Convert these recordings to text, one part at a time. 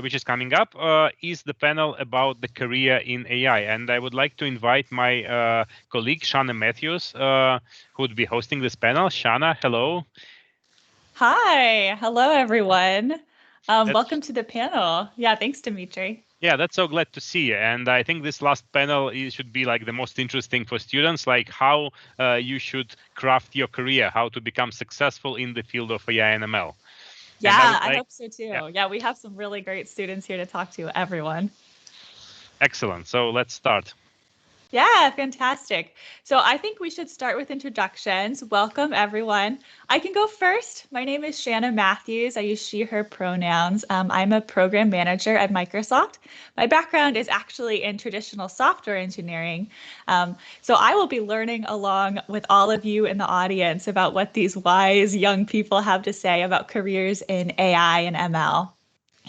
which is coming up, is the panel about the career in AI. And I would like to invite my colleague, Shana Matthews, who would be hosting this panel. Shana, hello. Hi. Hello, everyone. Welcome to the panel. Yeah, thanks, Dimitri. Yeah, that's so glad to see you. And I think this last panel should be like the most interesting for students, like how you should craft your career, how to become successful in the field of AI and ML. Yeah, I hope so too. Yeah, we have some really great students here to talk to, everyone. Excellent. So let's start. Yeah, fantastic. So I think we should start with introductions. Welcome, everyone. I can go first. My name is Shanna Matthews. I use she, her pronouns. I'm a program manager at Microsoft. My background is actually in traditional software engineering. So I will be learning along with all of you in the audience about what these wise young people have to say about careers in AI and ML.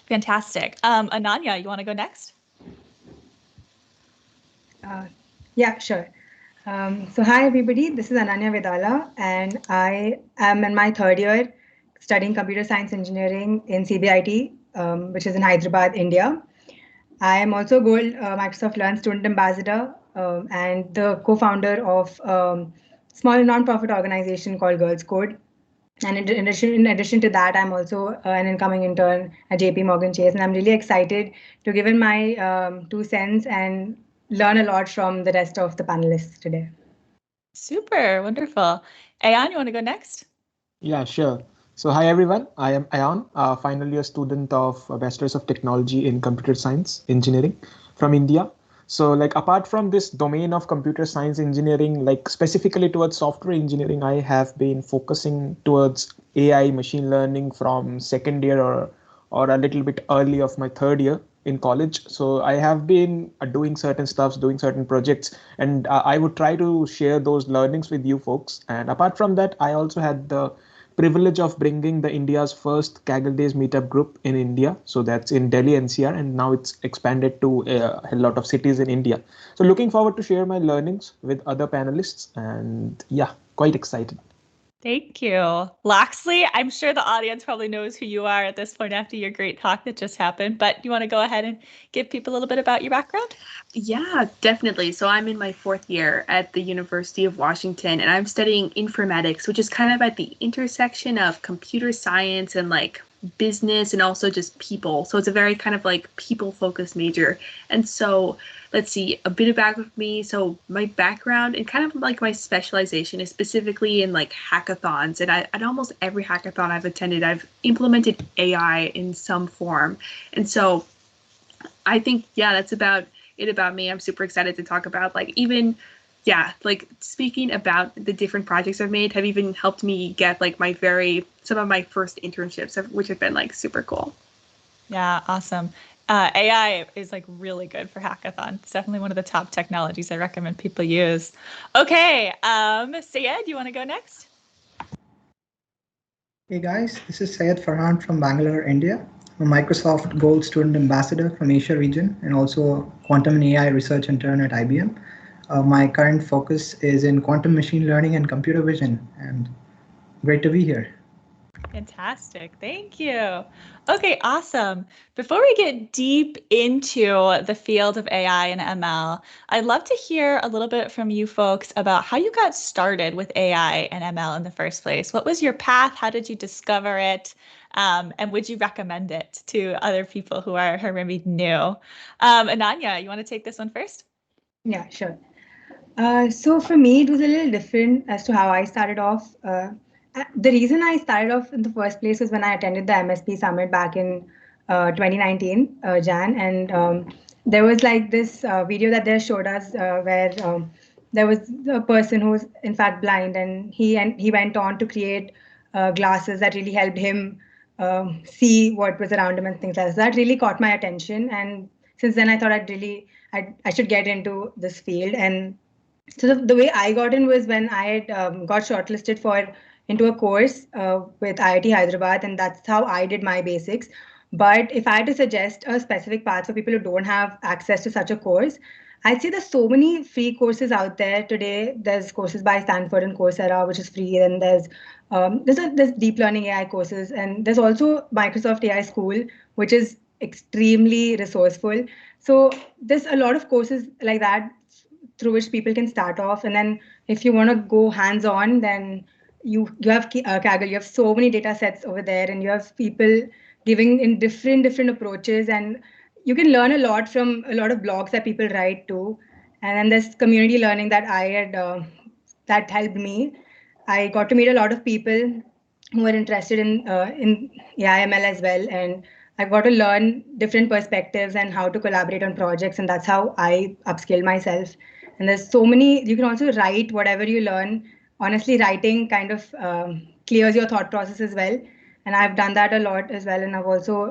Fantastic. Ananya, you want to go next? Yeah, sure. So hi, everybody. This is Ananya Vedala, and I am in my third year studying computer science engineering in CBIT, which is in Hyderabad, India. I am also Gold Microsoft Learn Student Ambassador and the co-founder of a small non-profit organization called Girls Code. And in addition to that, I'm also an incoming intern at JP Morgan Chase, and I'm really excited to give in my 2 cents and learn a lot from the rest of the panelists today. Super, wonderful. Ayan, you want to go next? Yeah, sure. So hi everyone, I am Ayan, final year student of Bachelor's of Technology in Computer Science Engineering from India. So like apart from this domain of computer science engineering, like specifically towards software engineering, I have been focusing towards AI machine learning from second year or a little bit early of my third year in college. So I have been doing certain stuffs, doing certain projects, and I would try to share those learnings with you folks. And apart from that, I also had the privilege of bringing the India's first Kaggle Days meetup group in India. So that's in Delhi NCR, and now it's expanded to a lot of cities in India. So looking forward to share my learnings with other panelists, and yeah, quite excited. Thank you. Loxley, I'm sure the audience probably knows who you are at this point after your great talk that just happened, but you want to go ahead and give people a little bit about your background? Yeah, definitely. So I'm in my fourth year at the University of Washington, and I'm studying informatics, which is kind of at the intersection of computer science and like business and also just people. So it's a very kind of like people-focused major. And so let's see, a bit about me. So my background and kind of like my specialization is specifically in like hackathons. And at almost every hackathon I've attended, I've implemented AI in some form. And so I think, yeah, that's about it about me. I'm super excited to talk about like even, yeah, like speaking about the different projects I've made have even helped me get like some of my first internships, which have been like super cool. Yeah, awesome. AI is like really good for hackathon. It's definitely one of the top technologies I recommend people use. Okay, Syed, you want to go next? Hey guys, this is Syed Farhan from Bangalore, India. I'm a Microsoft Gold Student Ambassador from Asia region and also a quantum and AI research intern at IBM. My current focus is in quantum machine learning and computer vision, and great to be here. Fantastic. Thank you. Okay, awesome. Before we get deep into the field of AI and ML, I'd love to hear a little bit from you folks about how you got started with AI and ML in the first place. What was your path? How did you discover it? And would you recommend it to other people who are maybe new? Ananya, you want to take this one first? Yeah, sure. So for me, it was a little different as to how I started off. The reason I started off in the first place was when I attended the MSP Summit back in 2019, Jan, and there was like this video that they showed us where there was a person who was in fact blind, and he went on to create glasses that really helped him see what was around him and things like that. So that really caught my attention, and since then I thought I should get into this field. And so the way I got in was when I had got shortlisted into a course with IIT Hyderabad, and that's how I did my basics. But if I had to suggest a specific path for people who don't have access to such a course, I'd say there's so many free courses out there today. There's courses by Stanford and Coursera, which is free. And there's deep learning AI courses, and there's also Microsoft AI School, which is extremely resourceful. So there's a lot of courses like that through which people can start off. And then if you want to go hands-on, then you have Kaggle. You have so many data sets over there, and you have people giving in different approaches, and you can learn a lot from a lot of blogs that people write too. And then there's community learning that I had that helped me. I got to meet a lot of people who were interested in AI/ML as well, and I got to learn different perspectives and how to collaborate on projects, and that's how I upskill myself. And there's so many. You can also write whatever you learn. Honestly, writing kind of clears your thought process as well, and I've done that a lot as well. And I've also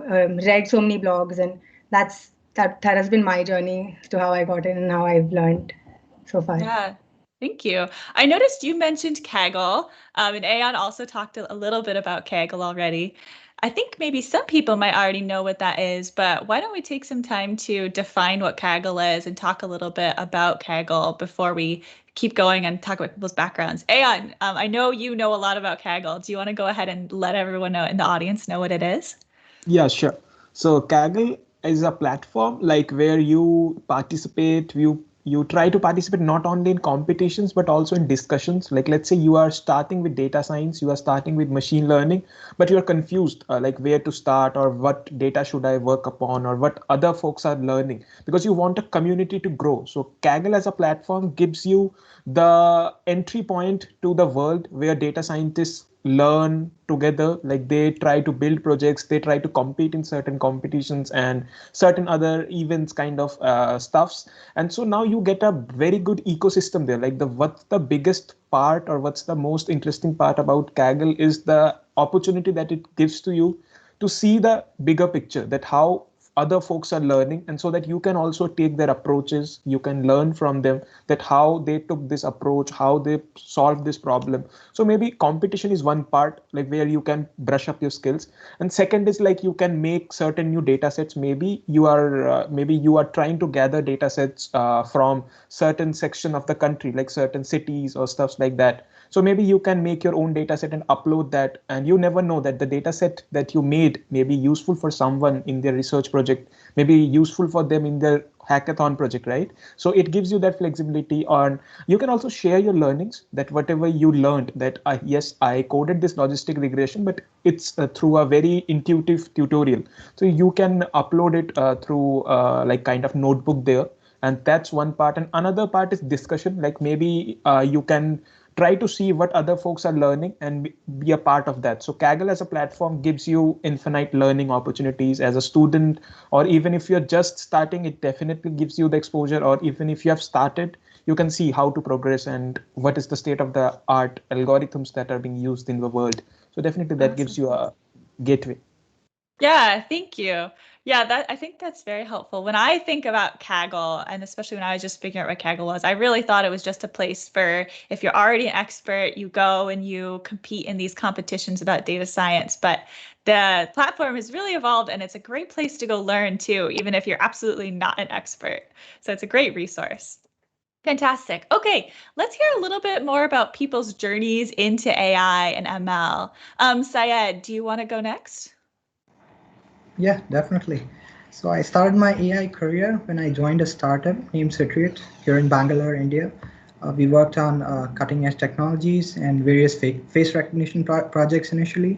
read so many blogs, and that has been my journey to how I got in and how I've learned so far. Yeah. Thank you. I noticed you mentioned Kaggle, and Aon also talked a little bit about Kaggle already. I think maybe some people might already know what that is, but why don't we take some time to define what Kaggle is and talk a little bit about Kaggle before we keep going and talk about people's backgrounds. Aon, I know you know a lot about Kaggle. Do you want to go ahead and let everyone know in the audience know what it is? Yeah, sure. So Kaggle is a platform like where you participate, you try to participate not only in competitions but also in discussions. Like let's say you are starting with data science, you are starting with machine learning, but you are confused like where to start or what data should I work upon or what other folks are learning, because you want a community to grow. So Kaggle as a platform gives you the entry point to the world where data scientists learn together. Like they try to build projects, they try to compete in certain competitions and certain other events kind of stuffs. And so now you get a very good ecosystem there. Like what's the biggest part or what's the most interesting part about Kaggle is the opportunity that it gives to you to see the bigger picture, that how other folks are learning, and so that you can also take their approaches, you can learn from them, that how they took this approach, how they solved this problem. So maybe competition is one part, like where you can brush up your skills, and second is like you can make certain new data sets. Maybe you are trying to gather data sets from certain section of the country, like certain cities or stuff like that. So maybe you can make your own data set and upload that, and you never know that the data set that you made may be useful for someone in their research project, maybe useful for them in their hackathon project, right? So it gives you that flexibility on. You can also share your learnings, that whatever you learned, that yes, I coded this logistic regression, but it's through a very intuitive tutorial. So you can upload it through like kind of notebook there. And that's one part. And another part is discussion. Like maybe you can try to see what other folks are learning and be a part of that. So Kaggle as a platform gives you infinite learning opportunities as a student, or even if you're just starting, it definitely gives you the exposure. Or even if you have started, you can see how to progress and what is the state of the art algorithms that are being used in the world. So definitely that gives you a gateway. Yeah, thank you. Yeah, I think that's very helpful. When I think about Kaggle, and especially when I was just figuring out what Kaggle was, I really thought it was just a place for, if you're already an expert, you go and you compete in these competitions about data science. But the platform has really evolved, and it's a great place to go learn too, even if you're absolutely not an expert. So it's a great resource. Fantastic. Okay, let's hear a little bit more about people's journeys into AI and ML. Syed, do you want to go next? Yeah, definitely. So I started my AI career when I joined a startup named Citriot here in Bangalore, India. We worked on cutting edge technologies and various face recognition projects initially.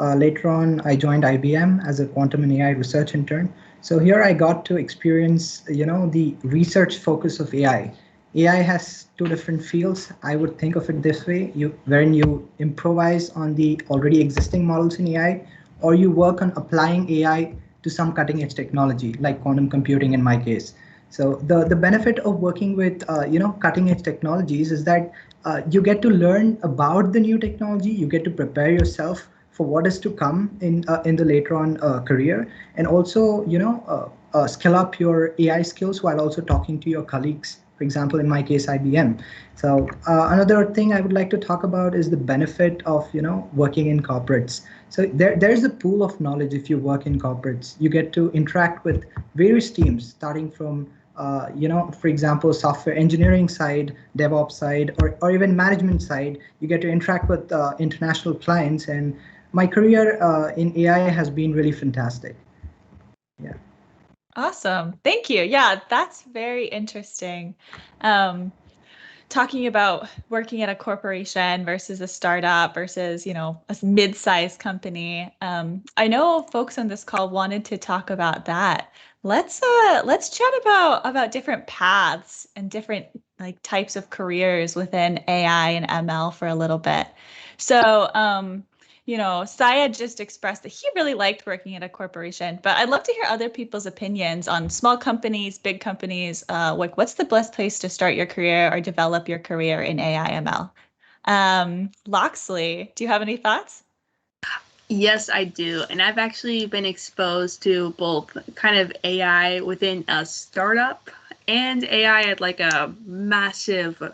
Later on, I joined IBM as a quantum and AI research intern. So here I got to experience, the research focus of AI. AI has two different fields. I would think of it this way: wherein you improvise on the already existing models in AI, or you work on applying AI to some cutting edge technology, like quantum computing in my case. So the benefit of working with cutting edge technologies is that you get to learn about the new technology, you get to prepare yourself for what is to come in the later on career, and also skill up your AI skills while also talking to your colleagues. For example, in my case, IBM. So another thing I would like to talk about is the benefit of working in corporates. So there's a pool of knowledge if you work in corporates. You get to interact with various teams, starting from for example, software engineering side, DevOps side, or even management side. You get to interact with international clients, and my career in AI has been really fantastic. Yeah. Awesome. Thank you. Yeah, that's very interesting. Talking about working at a corporation versus a startup versus, a mid-sized company. I know folks on this call wanted to talk about that. Let's chat about different paths and different like types of careers within AI and ML for a little bit. So, Syed just expressed that he really liked working at a corporation, but I'd love to hear other people's opinions on small companies, big companies. Like, what's the best place to start your career or develop your career in AI ML? Loxley, do you have any thoughts? Yes, I do. And I've actually been exposed to both kind of AI within a startup and AI at like a massive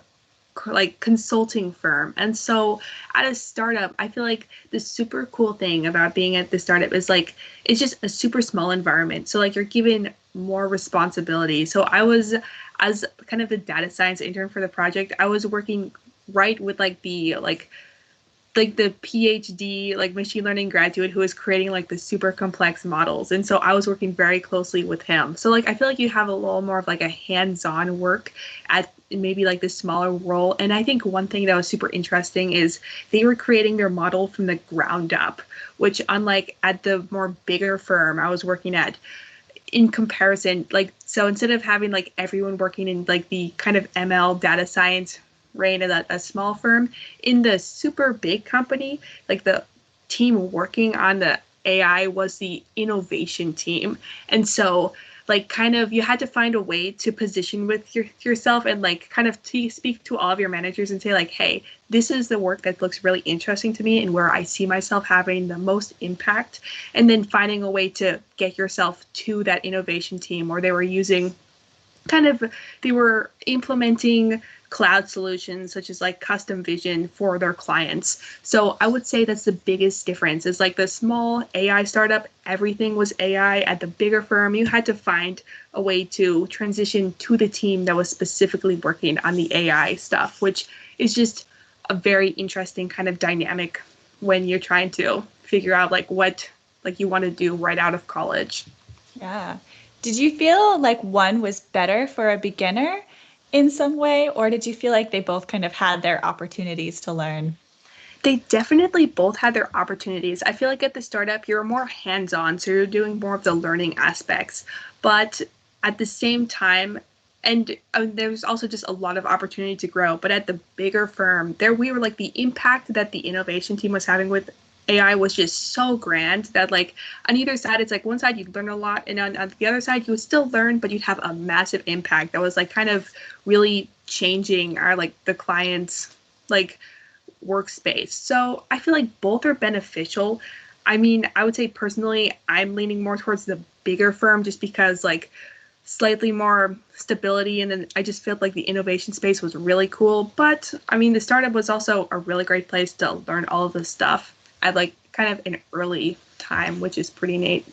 like consulting firm. And so at a startup, I feel like the super cool thing about being at the startup is like it's just a super small environment. So like you're given more responsibility. So I was, as kind of the data science intern for the project, I was working right with like the PhD like machine learning graduate who was creating like the super complex models. And so I was working very closely with him. So like I feel like you have a little more of like a hands-on work at maybe like this smaller role. And I think one thing that was super interesting is they were creating their model from the ground up, which unlike at the more bigger firm I was working at, in comparison, like, so instead of having like everyone working in like the kind of ML data science reign at a small firm, in the super big company, like the team working on the AI was the innovation team. And so like kind of you had to find a way to position with yourself and like kind of speak to all of your managers and say like, hey, this is the work that looks really interesting to me and where I see myself having the most impact. And then finding a way to get yourself to that innovation team, or they were implementing cloud solutions such as like custom vision for their clients. So I would say that's the biggest difference is like the small AI startup, everything was AI. At the bigger firm, you had to find a way to transition to the team that was specifically working on the AI stuff, which is just a very interesting kind of dynamic when you're trying to figure out like what like you want to do right out of college. Yeah. Did you feel like one was better for a beginner in some way, or did you feel like they both kind of had their opportunities to learn? They definitely both had their opportunities. I feel like at the startup, you're more hands-on, so you're doing more of the learning aspects. But at the same time, and there's also just a lot of opportunity to grow. But at the bigger firm, we were like the impact that the innovation team was having with AI was just so grand that like on either side, it's like one side you'd learn a lot, and on the other side you would still learn, but you'd have a massive impact that was like kind of really changing our like the client's like workspace. So I feel like both are beneficial. I mean, I would say personally, I'm leaning more towards the bigger firm just because like slightly more stability, and then I just felt like the innovation space was really cool. But I mean, the startup was also a really great place to learn all of this stuff at like kind of an early time, which is pretty neat.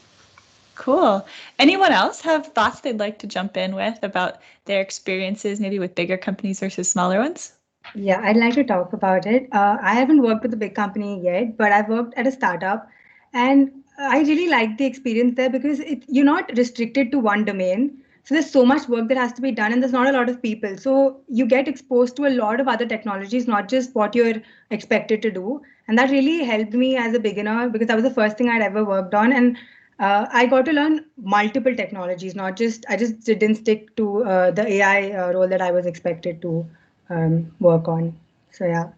Cool. Anyone else have thoughts they'd like to jump in with about their experiences, maybe with bigger companies versus smaller ones? Yeah, I'd like to talk about it. I haven't worked with a big company yet, but I've worked at a startup, and I really like the experience there because you're not restricted to one domain. So there's so much work that has to be done, and there's not a lot of people. So you get exposed to a lot of other technologies, not just what you're expected to do. And that really helped me as a beginner because that was the first thing I'd ever worked on. And I got to learn multiple technologies, I just didn't stick to the AI role that I was expected to work on. So yeah.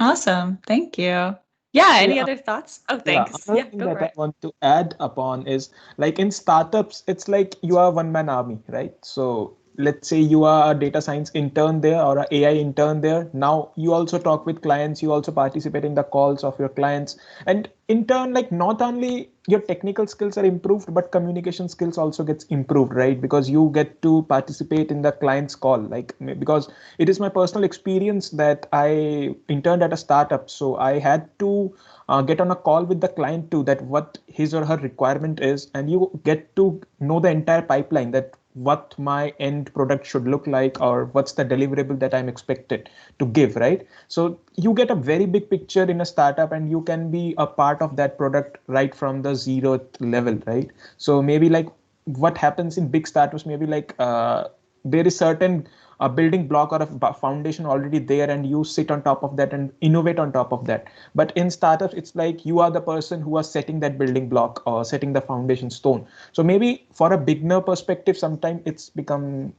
Awesome. Thank you. Yeah. Any Yeah, other thoughts? Oh, yeah. thanks. Another Yeah, thing go that for I it. want to add upon is like in startups, it's like you are one-man army, right? So let's say you are a data science intern there or a AI intern there. Now you also talk with clients, you also participate in the calls of your clients. And in turn, like not only your technical skills are improved, but communication skills also gets improved, right? Because you get to participate in the client's call. Like because it is my personal experience that I interned at a startup. So I had to get on a call with the client too, that what his or her requirement is, and you get to know the entire pipeline, that what my end product should look like, or what's the deliverable that I'm expected to give, right? So you get a very big picture in a startup, and you can be a part of that product right from the 0th level, right? So maybe like what happens in big startups, maybe like there is certain a building block or a foundation already there, and you sit on top of that and innovate on top of that. But in startups, it's like you are the person who are setting that building block or setting the foundation stone. So maybe for a beginner perspective, sometimes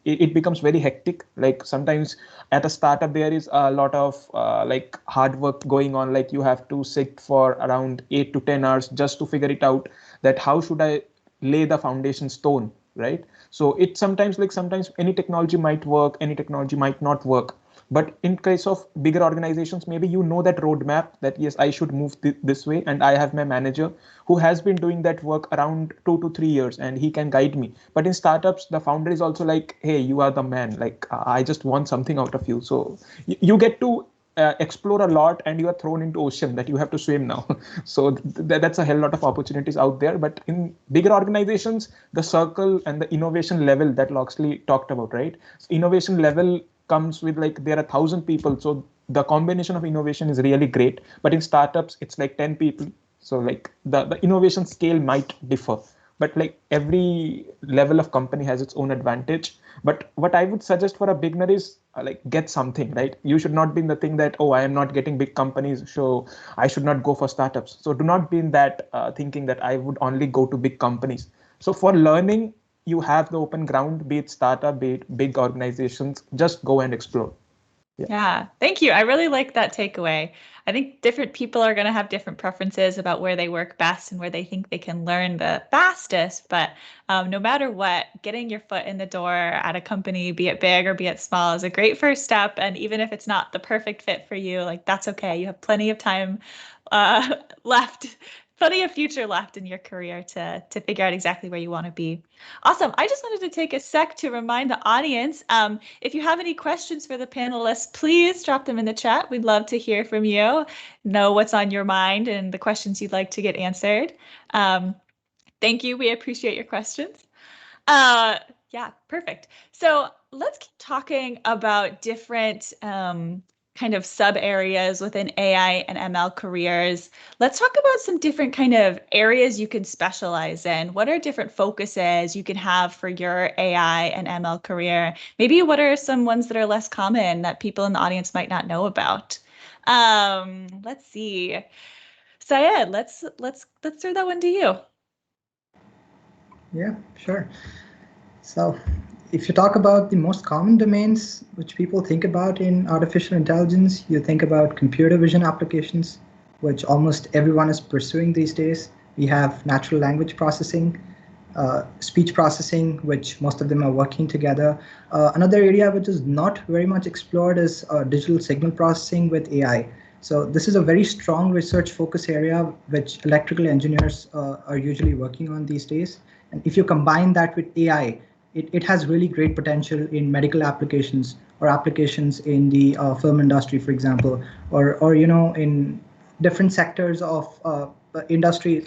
it becomes very hectic. Like sometimes at a startup there is a lot of like hard work going on. Like you have to sit for around 8 to 10 hours just to figure it out, that how should I lay the foundation stone, right? So it sometimes any technology might work, any technology might not work. But in case of bigger organizations, maybe you know that roadmap, that yes, I should move this way, and I have my manager who has been doing that work around 2 to 3 years, and he can guide me. But in startups, the founder is also like, hey, you are the man, like I just want something out of you. So you get to explore a lot, and you are thrown into ocean that you have to swim now. So that's a hell lot of opportunities out there. But in bigger organizations, the circle and the innovation level that Loxley talked about, right? So innovation level comes with like there are 1,000 people, so the combination of innovation is really great. But in startups, it's like 10 people, so like the innovation scale might differ. But like every level of company has its own advantage. But what I would suggest for a beginner is like get something, right? You should not be in the thing that, oh, I am not getting big companies, so I should not go for startups. So do not be in that thinking that I would only go to big companies. So for learning, you have the open ground, be it startup, be it big organizations, just go and explore. Yeah, thank you. I really like that takeaway. I think different people are going to have different preferences about where they work best and where they think they can learn the fastest. But no matter what, getting your foot in the door at a company, be it big or be it small, is a great first step. And even if it's not the perfect fit for you, like that's okay. You have plenty of time left, plenty of future left in your career to figure out exactly where you want to be. Awesome. I just wanted to take a sec to remind the audience, if you have any questions for the panelists, please drop them in the chat. We'd love to hear from you, know what's on your mind and the questions you'd like to get answered. Thank you. We appreciate your questions. Yeah, perfect. So let's keep talking about different kind of sub areas within AI and ML careers. Let's talk about some different kind of areas you can specialize in. What are different focuses you can have for your AI and ML career? Maybe what are some ones that are less common that people in the audience might not know about? Let's see. Syed, let's throw that one to you. Yeah, sure. So if you talk about the most common domains which people think about in artificial intelligence, you think about computer vision applications, which almost everyone is pursuing these days. We have natural language processing, speech processing, which most of them are working together. Another area which is not very much explored is digital signal processing with AI. So this is a very strong research focus area which electrical engineers are usually working on these days. And if you combine that with AI, it has really great potential in medical applications or applications in the film industry, for example, or in different sectors of industry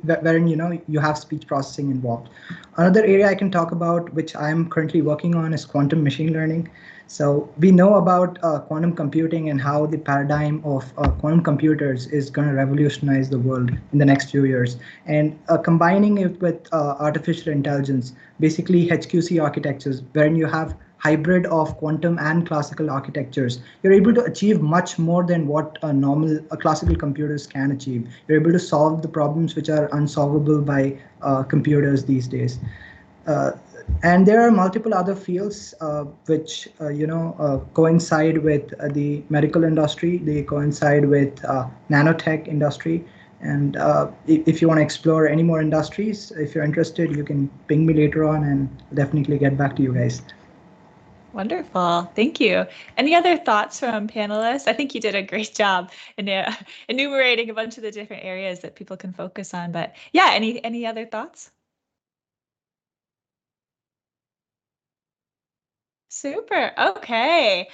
wherein you have speech processing involved. Another area I can talk about, which I'm currently working on, is quantum machine learning. So we know about quantum computing and how the paradigm of quantum computers is going to revolutionize the world in the next few years. And combining it with artificial intelligence, basically HQC architectures, wherein you have hybrid of quantum and classical architectures, you're able to achieve much more than what classical computers can achieve. You're able to solve the problems which are unsolvable by computers these days. And there are multiple other fields which coincide with the medical industry. They coincide with nanotech industry. And if you want to explore any more industries, if you're interested, you can ping me later on and definitely get back to you guys. Wonderful. Thank you. Any other thoughts from panelists? I think you did a great job in enumerating a bunch of the different areas that people can focus on. But yeah, any other thoughts? Super. Okay.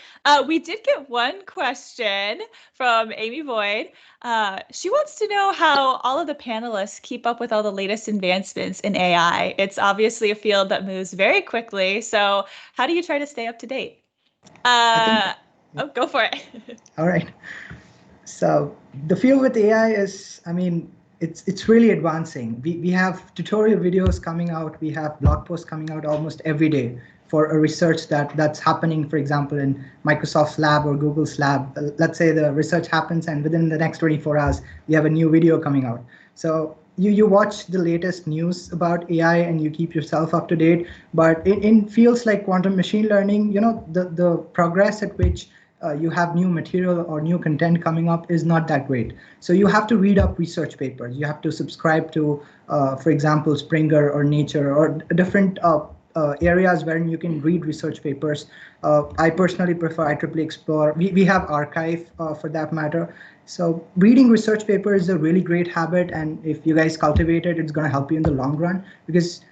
We did get one question from Amy Boyd. She wants to know how all of the panelists keep up with all the latest advancements in AI. It's obviously a field that moves very quickly. So how do you try to stay up to date? Go for it. All right. So the field with AI is, I mean, it's really advancing. We have tutorial videos coming out. We have blog posts coming out almost every day for a research that's happening, for example, in Microsoft's lab or Google's lab. Let's say the research happens and within the next 24 hours, we have a new video coming out. So you watch the latest news about AI and you keep yourself up to date. But in fields like quantum machine learning, you know, the progress at which you have new material or new content coming up is not that great. So you have to read up research papers. You have to subscribe to, for example, Springer or Nature or different areas wherein you can read research papers. I personally prefer IEEE Explore. We have Archive for that matter. So reading research papers is a really great habit. And if you guys cultivate it, it's going to help you in the long run, because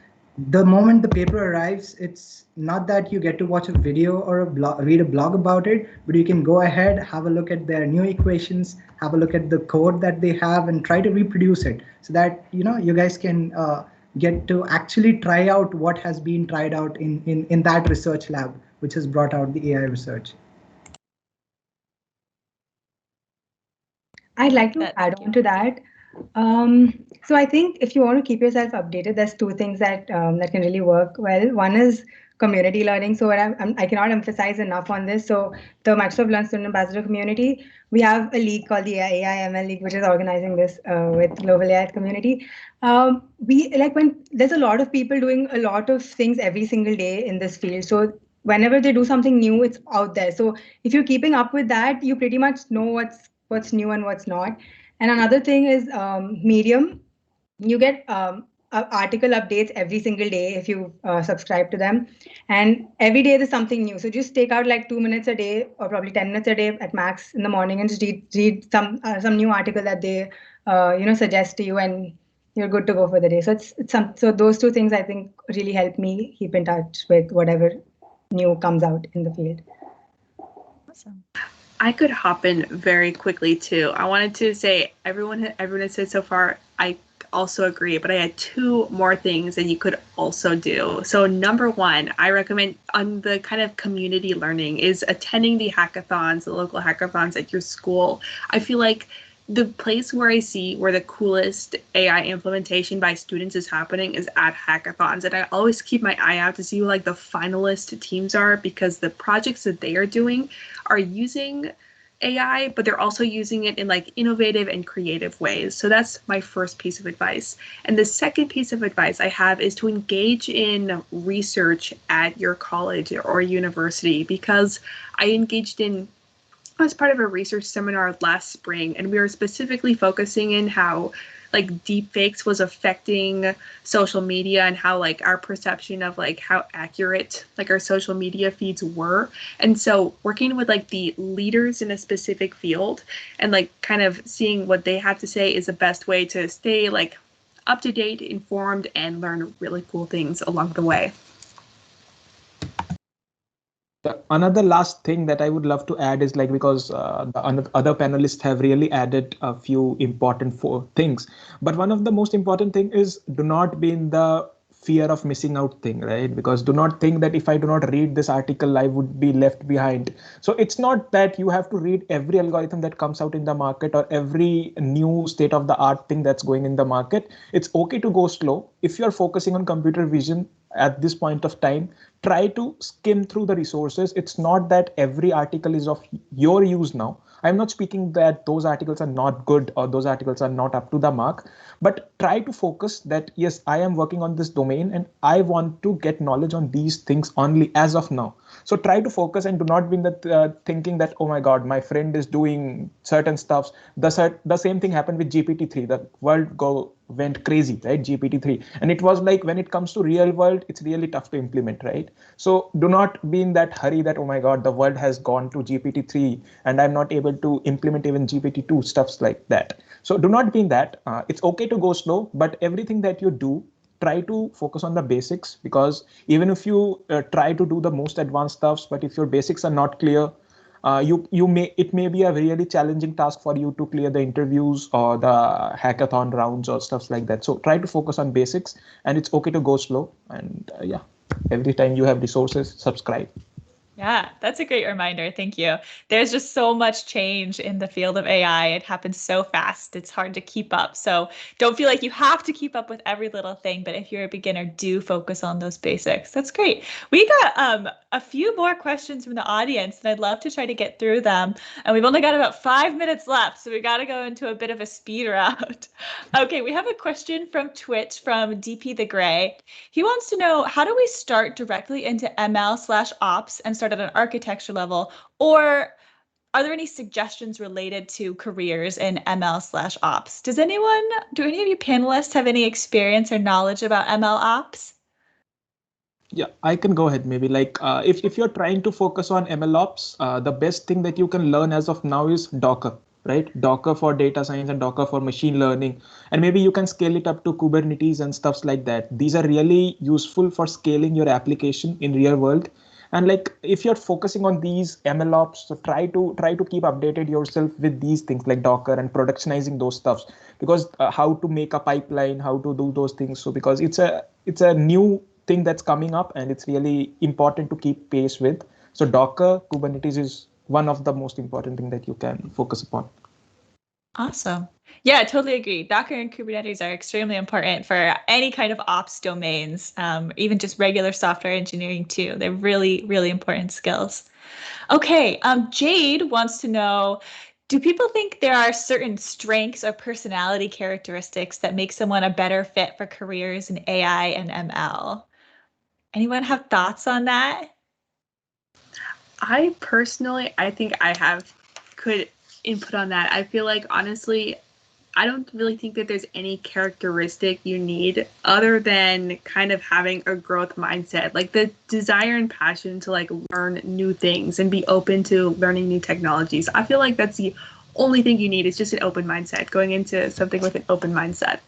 the moment the paper arrives, it's not that you get to watch a video or read a blog about it, but you can go ahead, have a look at their new equations, have a look at the code that they have, and try to reproduce it so that you guys can get to actually try out what has been tried out in that research lab, which has brought out the AI research. I'd like to add on to that. So I think if you want to keep yourself updated, there's two things that can really work well. One is community learning. So I cannot emphasize enough on this. So the Microsoft Learn Student Ambassador community, we have a league called the AIML League, which is organizing this with Global AI community. When there's a lot of people doing a lot of things every single day in this field. So whenever they do something new, it's out there. So if you're keeping up with that, you pretty much know what's new and what's not. And another thing is Medium. You get article updates every single day if you subscribe to them. And every day there's something new. So just take out like 2 minutes a day or probably 10 minutes a day at max in the morning and just read some new article that they suggest to you, and you're good to go for the day. So so those two things I think really help me keep in touch with whatever new comes out in the field. Awesome. I could hop in very quickly too. I wanted to say everyone has said so far, I also agree, but I had two more things that you could also do. So number one, I recommend on the kind of community learning is attending the hackathons, the local hackathons at your school. I feel like the place where I see where the coolest AI implementation by students is happening is at hackathons. And I always keep my eye out to see who like the finalist teams are, because the projects that they are doing are using AI, but they're also using it in like innovative and creative ways. So that's my first piece of advice. And the second piece of advice I have is to engage in research at your college or university, because I engaged in as part of a research seminar last spring, and we were specifically focusing in how like deepfakes was affecting social media and how like our perception of like how accurate like our social media feeds were. And so working with like the leaders in a specific field and like kind of seeing what they have to say is the best way to stay like up to date, informed, and learn really cool things along the way. Another last thing that I would love to add is like, because the other panelists have really added a few important things, but one of the most important thing is do not be in the fear of missing out thing, right? Because do not think that if I do not read this article, I would be left behind. So it's not that you have to read every algorithm that comes out in the market or every new state of the art thing that's going in the market. It's okay to go slow. If you're focusing on computer vision at this point of time, try to skim through the resources. It's not that every article is of your use now. I'm not speaking that those articles are not good or those articles are not up to the mark, but try to focus that, yes, I am working on this domain and I want to get knowledge on these things only as of now. So try to focus and do not be in the thinking that, oh my God, my friend is doing certain stuffs. The same thing happened with GPT-3. The world went crazy, right? GPT-3. And it was like, when it comes to real world, it's really tough to implement, right? So do not be in that hurry that, oh my God, the world has gone to GPT-3 and I'm not able to implement even GPT-2, stuffs like that. So do not be in that. It's okay to go slow, but everything that you do, try to focus on the basics, because even if you try to do the most advanced stuffs, but if your basics are not clear, it may be a really challenging task for you to clear the interviews or the hackathon rounds or stuff like that. So try to focus on basics, and it's okay to go slow. And yeah, every time you have resources, subscribe. Yeah, that's a great reminder. Thank you. There's just so much change in the field of AI. It happens so fast. It's hard to keep up. So don't feel like you have to keep up with every little thing. But if you're a beginner, do focus on those basics. That's great. We got a few more questions from the audience, and I'd love to try to get through them. And we've only got about 5 minutes left, so we got to go into a bit of a speed round. Okay, we have a question from Twitch from DP the Gray. He wants to know, how do we start directly into ML/ops and start at an architecture level, or are there any suggestions related to careers in ML/ops? Do any of you panelists have any experience or knowledge about ML ops? Yeah, I can go ahead. Maybe like if you're trying to focus on MLOps, the best thing that you can learn as of now is Docker, right? Docker for data science and Docker for machine learning. And maybe you can scale it up to Kubernetes and stuffs like that. These are really useful for scaling your application in real world. And like if you're focusing on these MLOps, so try to keep updated yourself with these things like Docker and productionizing those stuffs, because how to make a pipeline, how to do those things. So because it's a new thing that's coming up, and it's really important to keep pace with. So Docker, Kubernetes is one of the most important thing that you can focus upon. Awesome. Yeah, I totally agree. Docker and Kubernetes are extremely important for any kind of ops domains, even just regular software engineering too. They're really, really important skills. Okay, Jade wants to know, do people think there are certain strengths or personality characteristics that make someone a better fit for careers in AI and ML? Anyone have thoughts on that? I think I could input on that. I feel like, honestly, I don't really think that there's any characteristic you need other than kind of having a growth mindset, like the desire and passion to like learn new things and be open to learning new technologies. I feel like that's the only thing you need, is just an open mindset, going into something with an open mindset.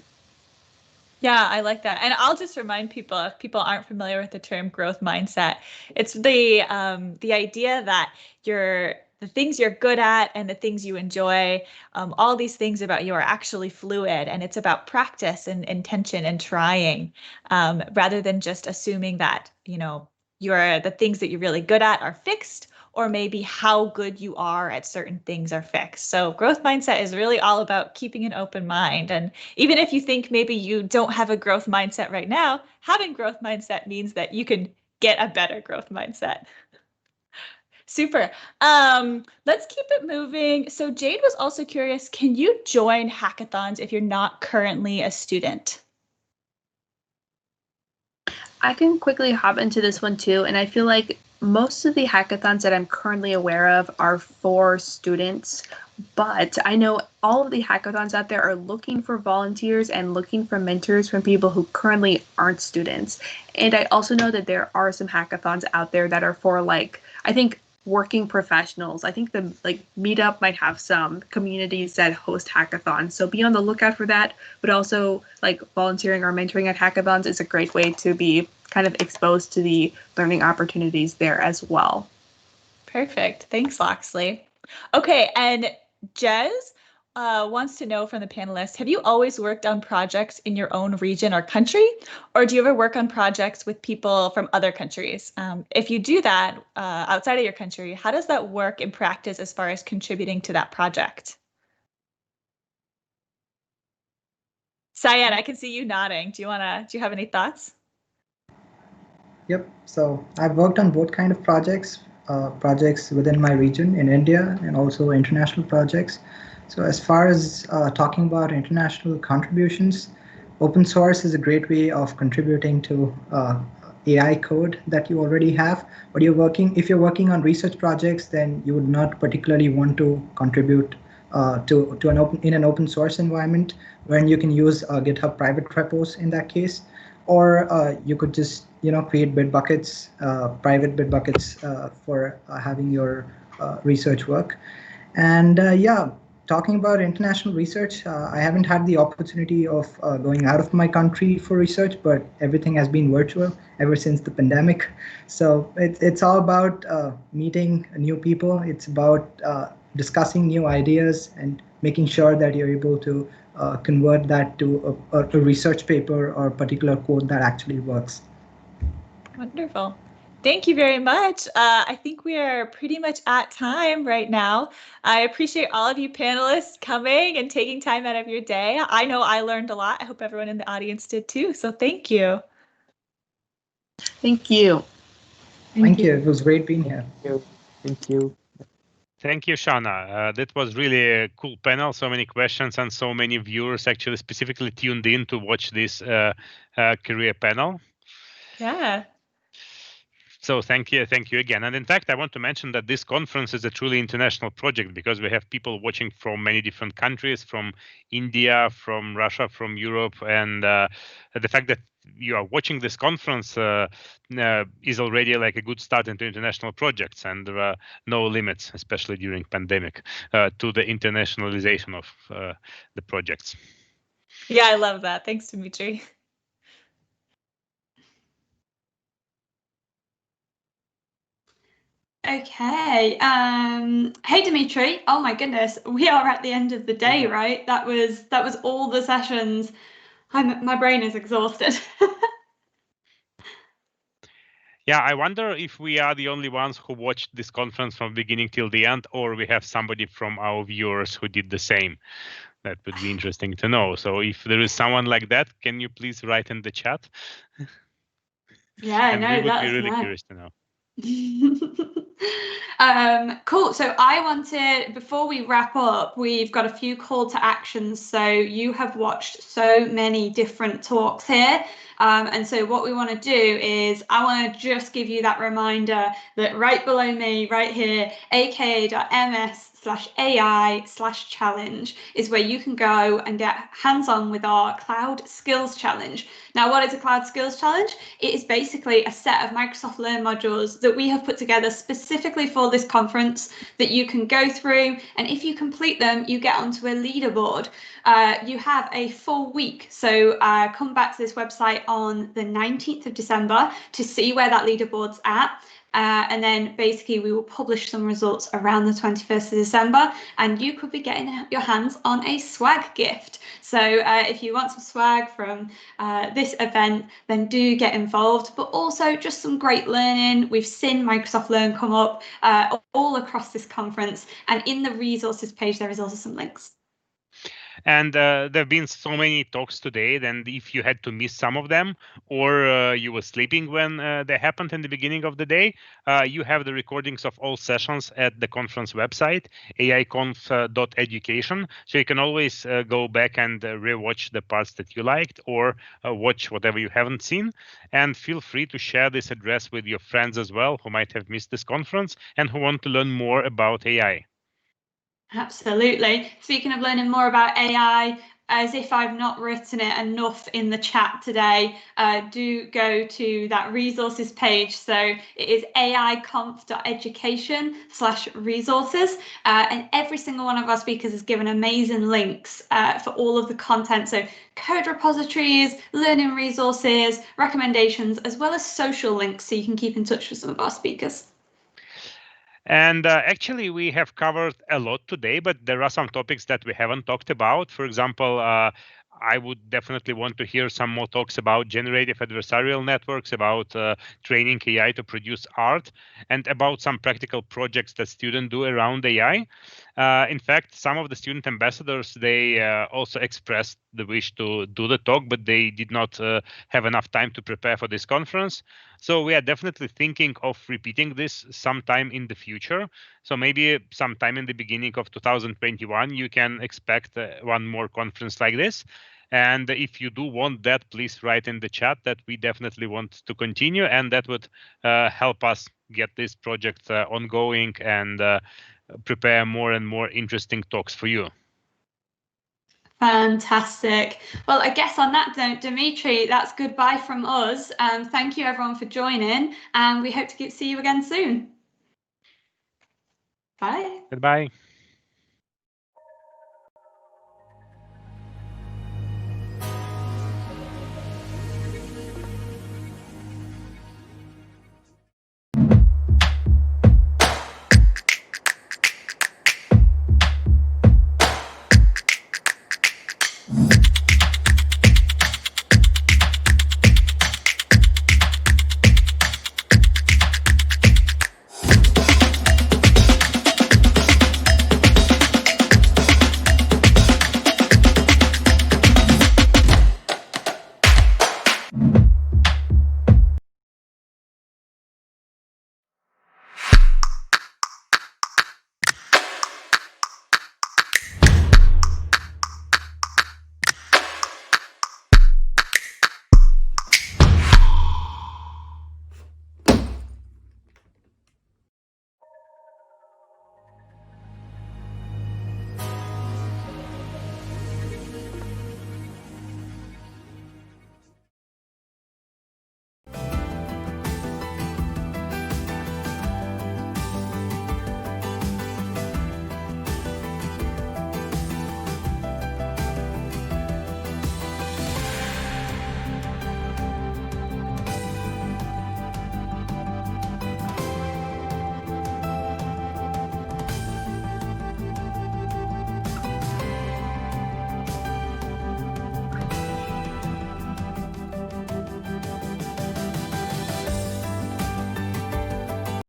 Yeah, I like that. And I'll just remind people, if people aren't familiar with the term growth mindset, it's the idea that the things you're good at and the things you enjoy, all these things about you are actually fluid, and it's about practice and intention and trying, rather than just assuming that, the things that you're really good at are fixed, or maybe how good you are at certain things are fixed. So growth mindset is really all about keeping an open mind. And even if you think maybe you don't have a growth mindset right now, having growth mindset means that you can get a better growth mindset. Super. Let's keep it moving. So Jade was also curious, can you join hackathons if you're not currently a student? I can quickly hop into this one too, and I feel like most of the hackathons that I'm currently aware of are for students, but I know all of the hackathons out there are looking for volunteers and looking for mentors from people who currently aren't students. And I also know that there are some hackathons out there that are for, like, I think, working professionals. I think the Meetup might have some communities that host hackathons, so be on the lookout for that. But also, like, volunteering or mentoring at hackathons is a great way to be kind of exposed to the learning opportunities there as well. Perfect. Thanks, Loxley. Okay, and Jez wants to know from the panelists, have you always worked on projects in your own region or country, or do you ever work on projects with people from other countries? If you do that outside of your country, how does that work in practice as far as contributing to that project? Syed, I can see you nodding. Do you have any thoughts? Yep. So I've worked on both kind of projects, projects within my region in India and also international projects. So as far as talking about international contributions, open source is a great way of contributing to AI code that you already have. But if you're working on research projects, then you would not particularly want to contribute in an open source environment, when you can use GitHub private repos in that case, or you could just create Bitbuckets, private Bitbuckets for having your research work. And yeah, talking about international research, I haven't had the opportunity of going out of my country for research, but everything has been virtual ever since the pandemic. So it's all about meeting new people. It's about discussing new ideas and making sure that you're able to convert that to a research paper or particular code that actually works. Wonderful. Thank you very much. I think we are pretty much at time right now. I appreciate all of you panelists coming and taking time out of your day. I know I learned a lot. I hope everyone in the audience did too. So thank you. Thank you. Thank you. It was great being here. Thank you. Thank you, Shana. That was really a cool panel. So many questions and so many viewers actually specifically tuned in to watch this career panel. Yeah. So thank you again. And in fact, I want to mention that this conference is a truly international project because we have people watching from many different countries, from India, from Russia, from Europe, and the fact that you are watching this conference is already like a good start into international projects, and there are no limits, especially during pandemic, to the internationalization of the projects. Yeah, I love that. Thanks, Dimitri. Okay. Hey, Dimitri. Oh my goodness, we are at the end of the day, right? That was all the sessions. My brain is exhausted. Yeah, I wonder if we are the only ones who watched this conference from beginning till the end, or we have somebody from our viewers who did the same. That would be interesting to know. So if there is someone like that, can you please write in the chat? Yeah, And no, we would let be us really know. curious to know. Cool. So I wanted, before we wrap up, we've got a few call to actions. So you have watched so many different talks here. And so what we want to do is I want to just give you that reminder that right below me, right here, aka.ms/AI/challenge is where you can go and get hands-on with our Cloud Skills Challenge. Now, what is a Cloud Skills Challenge? It is basically a set of Microsoft Learn modules that we have put together specifically for this conference that you can go through. And if you complete them, you get onto a leaderboard. You have a full week. So come back to this website on the 19th of December to see where that leaderboard's at. And then basically we will publish some results around the 21st of December, and you could be getting your hands on a swag gift. So if you want some swag from this event, then do get involved, but also just some great learning. We've seen Microsoft Learn come up all across this conference, and in the resources page, there is also some links. And there have been so many talks today, and if you had to miss some of them, or you were sleeping when they happened in the beginning of the day, you have the recordings of all sessions at the conference website, aiconf.education. So you can always go back and rewatch the parts that you liked, or watch whatever you haven't seen. And feel free to share this address with your friends as well, who might have missed this conference and who want to learn more about AI. Absolutely. Speaking of learning more about AI, as if I've not written it enough in the chat today, do go to that resources page. So it is aiconf.education/resources. And every single one of our speakers has given amazing links for all of the content. So code repositories, learning resources, recommendations, as well as social links so you can keep in touch with some of our speakers. And actually, we have covered a lot today, but there are some topics that we haven't talked about. For example, I would definitely want to hear some more talks about generative adversarial networks, about training AI to produce art, and about some practical projects that students do around AI. In fact, some of the student ambassadors, they also expressed the wish to do the talk, but they did not have enough time to prepare for this conference. So we are definitely thinking of repeating this sometime in the future. So maybe sometime in the beginning of 2021, you can expect one more conference like this. And if you do want that, please write in the chat that we definitely want to continue, and that would help us get this project ongoing and prepare more and more interesting talks for you. Fantastic. Well, I guess on that note, Dimitri, that's goodbye from us. Thank you everyone for joining, and we hope to see you again soon. Bye. Goodbye.